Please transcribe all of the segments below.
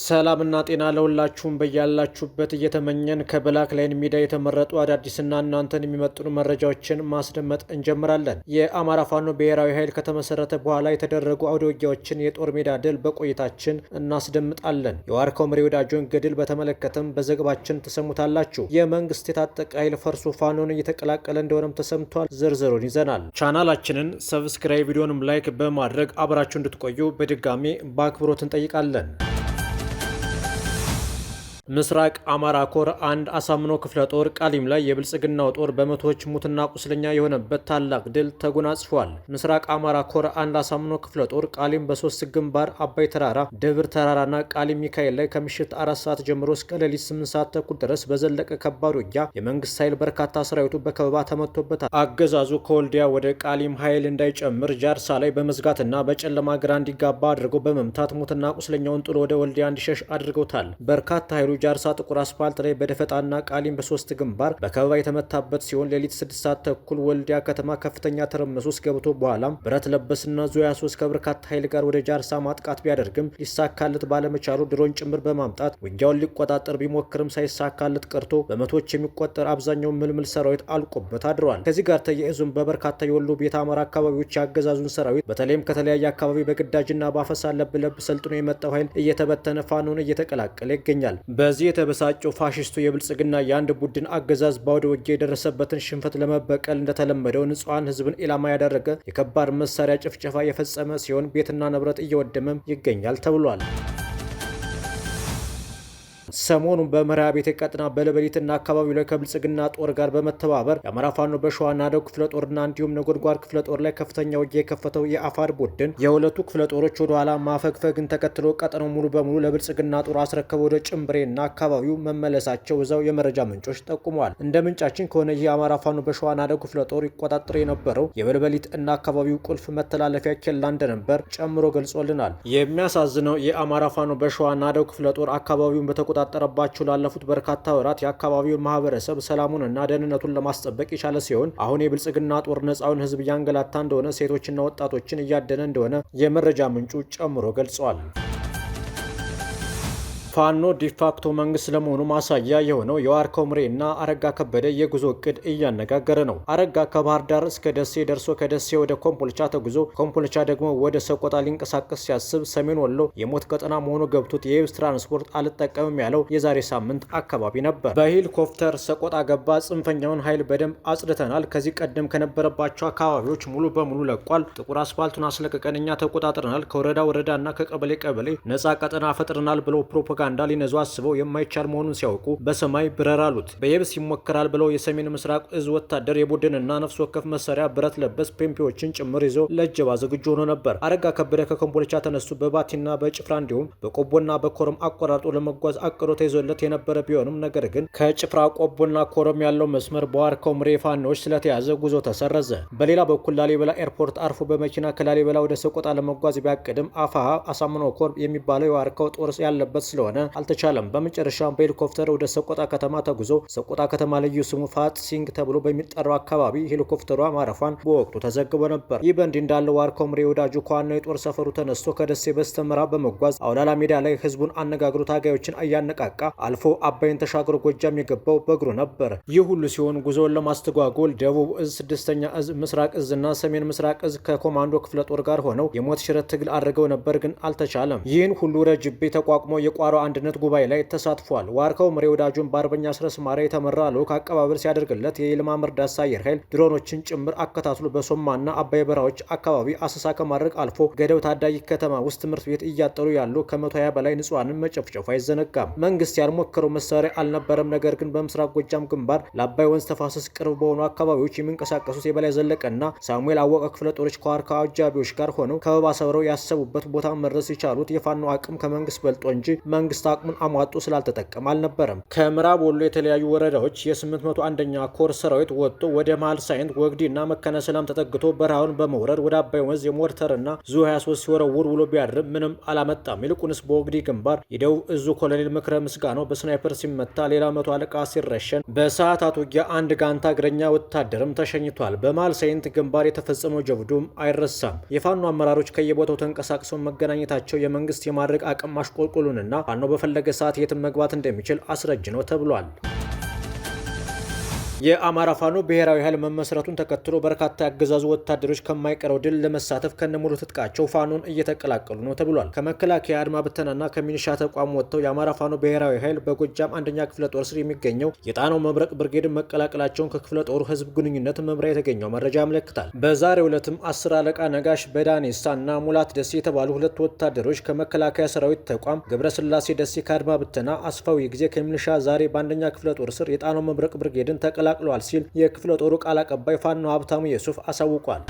ሰላምና ጤና ለሁላችሁም በያላችሁበት እየተመኘን ከብላክ ላይን ሚዲያ የተመረጡ አዳዲስና እናንተን የሚመጥኑ መረጃዎችን ማስደመጥ እንጀምራለን። የአማራ ፋኖ ብሔራዊ ኃይል ከተመሰረተ በኋላ የተደረጉ አውደ ውጊያዎችን የጦር ሜዳ ድል በቆይታችን እናስደምጣለን። የዋርካው መሪ ወዳጆን ገድል በተመለከተም በዘገባችን ተሰሙታላችሁ። የመንግስት የታጠቀ ኃይል ፈርሶ ፋኖን እየተቀላቀለ እንደሆነም ተሰምቷል። ዝርዝሩን ይዘናል። ቻናላችንን ሰብስክራይብ፣ ቪዲዮንም ላይክ በማድረግ አብራችሁ እንድትቆዩ በድጋሚ በአክብሮት እንጠይቃለን። ምስራቅ አማራ ኮር አንድ አሳምኖ ክፍለ ጦር ቃሊም ላይ የብልጽግናው ጦር በመቶዎች ሙትና ቁስለኛ የሆነበት ታላቅ ድል ተጎናጽፏል። ምስራቅ አማራ ኮር አንድ አሳምኖ ክፍለ ጦር ቃሊም በሶስት ግንባር አባይ ተራራ፣ ደብር ተራራና ቃሊም ሚካኤል ላይ ከምሽት 4 ሰዓት ጀምሮ እስከ ሌሊት 8 ሰዓት ተኩል ድረስ በዘለቀ ከባድ ውጊያ የመንግስት ኃይል በርካታ ሰራዊቱ በከበባ ተመቶበታል። አገዛዙ ከወልዲያ ወደ ቃሊም ኃይል እንዳይጨምር ጃርሳ ላይ በመዝጋትና በጨለማ ግራ እንዲጋባ አድርገው በመምታት ሙትና ቁስለኛውን ጥሎ ወደ ወልዲያ እንዲሸሽ አድርገውታል። በርካታ ኃይሉ ጃርሳ ጥቁር አስፓልት ላይ በደፈጣና ቃሊም በሶስት ግንባር በከበባ የተመታበት ሲሆን ሌሊት 6 ሰዓት ተኩል ወልዲያ ከተማ ከፍተኛ ትርምስ ውስጥ ገብቶ በኋላም ብረት ለበስና ዙ 23 ከበርካታ ኃይል ጋር ወደ ጃርሳ ማጥቃት ቢያደርግም ሊሳካለት ባለመቻሉ ድሮን ጭምር በማምጣት ውጊያውን ሊቆጣጠር ቢሞክርም ሳይሳካለት ቀርቶ በመቶዎች የሚቆጠር አብዛኛው ምልምል ሰራዊት አልቆበት አድረዋል። ከዚህ ጋር ተያይዞም በበርካታ የወሎ ቤተ አማራ አካባቢዎች ያገዛዙን ሰራዊት በተለይም ከተለያየ አካባቢ በግዳጅና ባፈሳ ለብለብ ሰልጥኖ የመጣው ኃይል እየተበተነ ፋኖን እየተቀላቀለ ይገኛል። በዚህ የተበሳጨው ፋሽስቱ የብልጽግና የአንድ ቡድን አገዛዝ በአውደ ውጊያ የደረሰበትን ሽንፈት ለመበቀል እንደተለመደው ንጹሐን ህዝብን ኢላማ ያደረገ የከባድ መሳሪያ ጭፍጨፋ የፈጸመ ሲሆን ቤትና ንብረት እየወደመም ይገኛል ተብሏል። ሰሞኑን በመርሃ ቤቴ ቀጥና በለበሊትና አካባቢው ላይ ከብልጽግና ጦር ጋር በመተባበር የአማራ ፋኖ በሸዋ ናደው ክፍለ ጦርና እንዲሁም ነጎድጓድ ክፍለ ጦር ላይ ከፍተኛ ውጊያ የከፈተው የአፋድ ቡድን የሁለቱ ክፍለ ጦሮች ወደ ኋላ ማፈግፈግን ተከትሎ ቀጠናው ሙሉ በሙሉ ለብልጽግና ጦር አስረከበ ወደ ጭምብሬና አካባቢው መመለሳቸው እዛው የመረጃ ምንጮች ጠቁመዋል። እንደ ምንጫችን ከሆነ ይህ የአማራ ፋኖ በሸዋ ናደው ክፍለ ጦር ይቆጣጠር የነበረው የበልበሊት እና አካባቢው ቁልፍ መተላለፊያ ኬላ እንደነበር ጨምሮ ገልጾልናል። የሚያሳዝነው የአማራ ፋኖ በሸዋ ናደው ክፍለ ጦር አካባቢውን ጠረባቸው ላለፉት በርካታ ወራት የአካባቢውን ማህበረሰብ ሰላሙንና ደህንነቱን ለማስጠበቅ የቻለ ሲሆን አሁን የብልጽግና ጦር ነፃውን ህዝብ ያንገላታ እንደሆነ፣ ሴቶችና ወጣቶችን እያደነ እንደሆነ የመረጃ ምንጩ ጨምሮ ገልጿል። ፋኖ ዲፋክቶ መንግስት ለመሆኑ ማሳያ የሆነው የዋርካው ምሬና አረጋ ከበደ የጉዞ እቅድ እያነጋገረ ነው። አረጋ ከባህር ዳር እስከ ደሴ ደርሶ ከደሴ ወደ ኮምቦልቻ ተጉዞ ኮምቦልቻ ደግሞ ወደ ሰቆጣ ሊንቀሳቀስ ሲያስብ ሰሜን ወሎ የሞት ቀጠና መሆኑ ገብቶት የየብስ ትራንስፖርት አልጠቀምም ያለው የዛሬ ሳምንት አካባቢ ነበር። በሄሊኮፕተር ሰቆጣ ገባ። ጽንፈኛውን ኃይል በደንብ አጽድተናል። ከዚህ ቀደም ከነበረባቸው አካባቢዎች ሙሉ በሙሉ ለቋል። ጥቁር አስፋልቱን አስለቅቀን እኛ ተቆጣጥረናል። ከወረዳ ወረዳና ከቀበሌ ቀበሌ ነጻ ቀጠና ፈጥረናል ብለው ፕሮፓጋንዳ ሊነዙ አስበው የማይቻል መሆኑን ሲያውቁ በሰማይ ብረር አሉት። በየብስ ይሞከራል ብለው የሰሜን ምስራቅ እዝ ወታደር የቡድንና ነፍስ ወከፍ መሳሪያ ብረት ለበስ ፔምፒዎችን ጭምር ይዞ ለእጀባ ዝግጁ ሆኖ ነበር። አረጋ ከበደ ከኮምቦልቻ ተነሱ በባቲና በጭፍራ እንዲሁም በቆቦና በኮረም አቆራርጦ ለመጓዝ አቅዶ ተይዞለት የነበረ ቢሆንም ነገር ግን ከጭፍራ ቆቦና ኮረም ያለው መስመር በዋርካው ምሬ ፋኖች ስለተያዘ ጉዞ ተሰረዘ። በሌላ በኩል ላሊበላ ኤርፖርት አርፎ በመኪና ከላሊበላ ወደ ሰቆጣ ለመጓዝ ቢያቅድም አፋሃ አሳምነው ኮር የሚባለው የዋርካው ጦር ያለበት ስለሆነ አልተቻለም። በመጨረሻም በሄሊኮፕተር ወደ ሰቆጣ ከተማ ተጉዞ ሰቆጣ ከተማ ልዩ ስሙ ፋት ሲንግ ተብሎ በሚጠራው አካባቢ ሄሊኮፕተሯ ማረፏን በወቅቱ ተዘግቦ ነበር። ይህ በእንዲህ እንዳለ ዋርካው ምሬ ወዳጁ ከዋናው የጦር ሰፈሩ ተነስቶ ከደሴ በስተምዕራብ በመጓዝ አውላላ ሜዳ ላይ ህዝቡን አነጋግሮ ታጋዮችን እያነቃቃ አልፎ አባይን ተሻግሮ ጎጃም የገባው በእግሩ ነበር። ይህ ሁሉ ሲሆን ጉዞውን ለማስተጓጎል ደቡብ እዝ፣ 6ኛ እዝ፣ ምስራቅ እዝና ሰሜን ምስራቅ እዝ ከኮማንዶ ክፍለ ጦር ጋር ሆነው የሞት ሽረት ትግል አድርገው ነበር፣ ግን አልተቻለም። ይህን ሁሉ ረጅቤ ተቋቁሞ የቋሮ አንድነት ጉባኤ ላይ ተሳትፏል። ዋርካው ምሬ ወዳጁን በአርበኛ አስረስ ማረ የተመራ ልዑክ አቀባበል ሲያደርግለት የይልማ መርዳሳ አየር ኃይል ድሮኖችን ጭምር አከታትሎ በሶማና አባይ በረሃዎች አካባቢ አሰሳ ከማድረግ አልፎ ገደብ ታዳጊ ከተማ ውስጥ ትምህርት ቤት እያጠሩ ያሉ ከ120 በላይ ንጹሃንን መጨፍጨፉ አይዘነጋም። መንግስት ያልሞከረው መሳሪያ አልነበረም። ነገር ግን በምስራቅ ጎጃም ግንባር ለአባይ ወንዝ ተፋሰስ ቅርብ በሆኑ አካባቢዎች የሚንቀሳቀሱት የበላይ ዘለቀና ሳሙኤል አወቀ ክፍለ ጦሮች ከዋርካው አጃቢዎች ጋር ሆነው ከበባ ሰብረው ያሰቡበት ቦታ መድረስ የቻሉት የፋኖ አቅም ከመንግስት በልጦ እንጂ መንግስት አቅሙን አሟጦ ስላልተጠቀም አልነበረም። ከምዕራብ ወሎ የተለያዩ ወረዳዎች የ801ኛ ኮር ሰራዊት ወጥቶ ወደ መሃል ሳይንት ወግዲና መከነ ሰላም ተጠግቶ በረሃውን በመውረድ ወደ አባይ ወንዝ የሞርተርና ዙ 23 ሲወረውር ውሎ ቢያድርም ምንም አላመጣም። ይልቁንስ በወግዲ ግንባር የደቡብ እዙ ኮሎኔል ምክረ ምስጋናው በስናይፐር ሲመታ ሌላ 100 አለቃ ሲረሸን በሰዓታት ውጊያ አንድ ጋንታ እግረኛ ወታደርም ተሸኝቷል። በመሃል ሳይንት ግንባር የተፈጸመው ጀብዱም አይረሳም። የፋኖ አመራሮች ከየቦታው ተንቀሳቅሰው መገናኘታቸው የመንግስት የማድረግ አቅም ማሽቆልቆሉንና ፋኖ በፈለገ ሰዓት የትም መግባት እንደሚችል አስረጅ ነው ተብሏል። የአማራ ፋኖ ብሔራዊ ኃይል መመስረቱን ተከትሎ በርካታ ያገዛዙ ወታደሮች ከማይቀረው ድል ለመሳተፍ ከነሙሉ ትጥቃቸው ፋኖን እየተቀላቀሉ ነው ተብሏል። ከመከላከያ አድማ ብተናና ከሚኒሻ ተቋም ወጥተው የአማራ ፋኖ ብሔራዊ ኃይል በጎጃም አንደኛ ክፍለ ጦር ስር የሚገኘው የጣናው መብረቅ ብርጌድን መቀላቀላቸውን ከክፍለ ጦሩ ህዝብ ግንኙነት መምሪያ የተገኘው መረጃ ያመለክታል። በዛሬው ዕለትም 10 አለቃ ነጋሽ በዳኔሳ እና ሙላት ደሴ የተባሉ ሁለት ወታደሮች ከመከላከያ ሰራዊት ተቋም፣ ገብረስላሴ ደሴ ከአድማ ብተና፣ አስፋው ጊዜ ከሚኒሻ ዛሬ በአንደኛ ክፍለ ጦር ስር የጣናው መብረቅ ብርጌድን ተቀላቅለዋል ሲል የክፍለ ጦሩ ቃል አቀባይ ፋኖ ሀብታሙ የሱፍ አሳውቋል።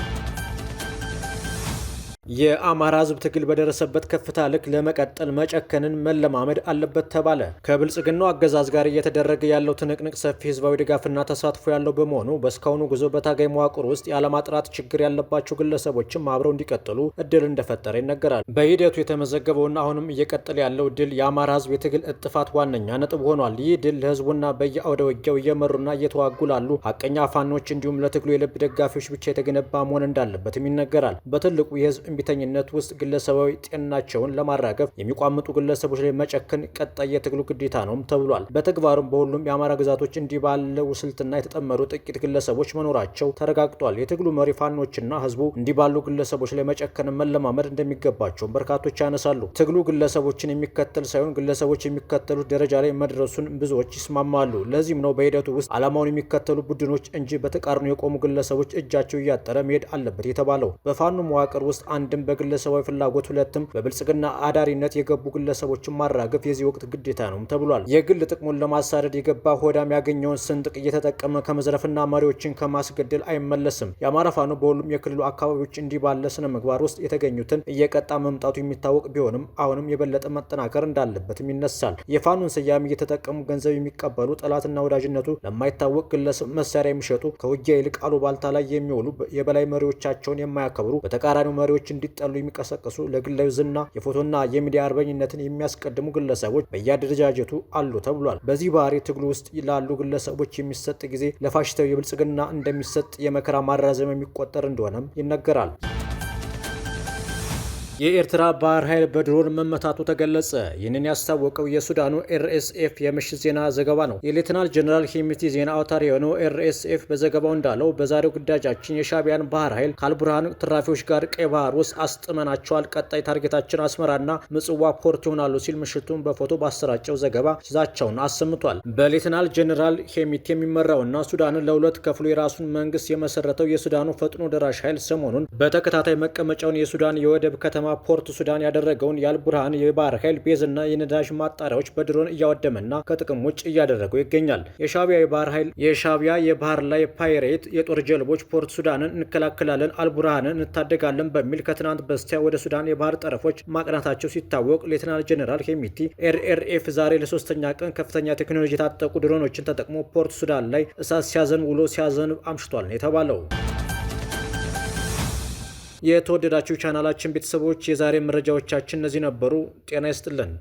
የአማራ ህዝብ ትግል በደረሰበት ከፍታ ልክ ለመቀጠል መጨከንን መለማመድ አለበት ተባለ። ከብልጽግናው አገዛዝ ጋር እየተደረገ ያለው ትንቅንቅ ሰፊ ህዝባዊ ድጋፍና ተሳትፎ ያለው በመሆኑ በእስካሁኑ ጉዞ በታጋይ መዋቅር ውስጥ የአለማጥራት ችግር ያለባቸው ግለሰቦችም አብረው እንዲቀጥሉ እድል እንደፈጠረ ይነገራል። በሂደቱ የተመዘገበውና አሁንም እየቀጠለ ያለው ድል የአማራ ህዝብ የትግል እጥፋት ዋነኛ ነጥብ ሆኗል። ይህ ድል ለህዝቡና በየአውደ ውጊያው እየመሩና እየተዋጉ ላሉ ሀቀኛ ፋኖች እንዲሁም ለትግሉ የልብ ደጋፊዎች ብቻ የተገነባ መሆን እንዳለበትም ይነገራል። በትልቁ የህዝብ እምቢተኝነት ውስጥ ግለሰባዊ ጤናቸውን ለማራገፍ የሚቋምጡ ግለሰቦች ላይ መጨከን ቀጣይ የትግሉ ግዴታ ነውም ተብሏል። በተግባሩም በሁሉም የአማራ ግዛቶች እንዲህ ባለው ስልትና የተጠመዱ ጥቂት ግለሰቦች መኖራቸው ተረጋግጧል። የትግሉ መሪ ፋኖችና ህዝቡ እንዲህ ባሉ ግለሰቦች ላይ መጨከን መለማመድ እንደሚገባቸውም በርካቶች ያነሳሉ። ትግሉ ግለሰቦችን የሚከተል ሳይሆን ግለሰቦች የሚከተሉት ደረጃ ላይ መድረሱን ብዙዎች ይስማማሉ። ለዚህም ነው በሂደቱ ውስጥ ዓላማውን የሚከተሉ ቡድኖች እንጂ በተቃርኖ የቆሙ ግለሰቦች እጃቸው እያጠረ መሄድ አለበት የተባለው። በፋኖ መዋቅር ውስጥ አንድም በግለሰባዊ ፍላጎት ሁለትም በብልጽግና አዳሪነት የገቡ ግለሰቦችን ማራገፍ የዚህ ወቅት ግዴታ ነው ተብሏል። የግል ጥቅሙን ለማሳደድ የገባ ሆዳም ያገኘውን ስንጥቅ እየተጠቀመ ከመዝረፍና መሪዎችን ከማስገደል አይመለስም። የአማራ ፋኖ በሁሉም የክልሉ አካባቢዎች እንዲህ ባለ ስነ ምግባር ውስጥ የተገኙትን እየቀጣ መምጣቱ የሚታወቅ ቢሆንም አሁንም የበለጠ መጠናከር እንዳለበትም ይነሳል። የፋኖን ስያሜ እየተጠቀሙ ገንዘብ የሚቀበሉ ጠላትና ወዳጅነቱ ለማይታወቅ ግለሰብ መሳሪያ የሚሸጡ ከውጊያ ይልቅ አሉባልታ ላይ የሚውሉ የበላይ መሪዎቻቸውን የማያከብሩ በተቃራኒው መሪዎች እንዲጠሉ የሚቀሰቅሱ ለግላዊ ዝና የፎቶና የሚዲያ አርበኝነትን የሚያስቀድሙ ግለሰቦች በየአደረጃጀቱ አሉ ተብሏል። በዚህ ባህሪ ትግሉ ውስጥ ላሉ ግለሰቦች የሚሰጥ ጊዜ ለፋሽስታዊ የብልጽግና እንደሚሰጥ የመከራ ማራዘም የሚቆጠር እንደሆነም ይነገራል። የኤርትራ ባህር ኃይል በድሮን መመታቱ ተገለጸ። ይህንን ያስታወቀው የሱዳኑ RSF የምሽት ዜና ዘገባ ነው። የሌተናል ጀነራል ሄሚቲ ዜና አውታር የሆነው RSF በዘገባው እንዳለው በዛሬው ግዳጃችን የሻቢያን ባህር ኃይል ከአልቡርሃን ትራፊዎች ጋር ቀይ ባህር ውስጥ አስጥመናቸዋል። ቀጣይ ታርጌታችን አስመራና ምጽዋ ፖርት ይሆናሉ ሲል ምሽቱን በፎቶ ባሰራጨው ዘገባ ዛቻውን አሰምቷል። በሌተናል ጀነራል ሄሚቲ የሚመራውና ሱዳንን ለሁለት ከፍሎ የራሱን መንግስት የመሰረተው የሱዳኑ ፈጥኖ ደራሽ ኃይል ሰሞኑን በተከታታይ መቀመጫውን የሱዳን የወደብ ከተማ ፖርት ሱዳን ያደረገውን የአልቡርሃን የባህር ኃይል ቤዝና የነዳጅ ማጣሪያዎች በድሮን እያወደመና ከጥቅም ውጭ እያደረገው ይገኛል። የሻቢያ የባህር ላይ ፓይሬት የጦር ጀልቦች ፖርት ሱዳንን እንከላከላለን፣ አልቡርሃንን እንታደጋለን በሚል ከትናንት በስቲያ ወደ ሱዳን የባህር ጠረፎች ማቅናታቸው ሲታወቅ ሌተናል ጀነራል ሄሚቲ RRF ዛሬ ለሶስተኛ ቀን ከፍተኛ ቴክኖሎጂ የታጠቁ ድሮኖችን ተጠቅሞ ፖርት ሱዳን ላይ እሳት ሲያዘን ውሎ ሲያዘን አምሽቷል ነው የተባለው። የተወደዳችሁ ቻናላችን ቤተሰቦች የዛሬ መረጃዎቻችን እነዚህ ነበሩ። ጤና ይስጥልን።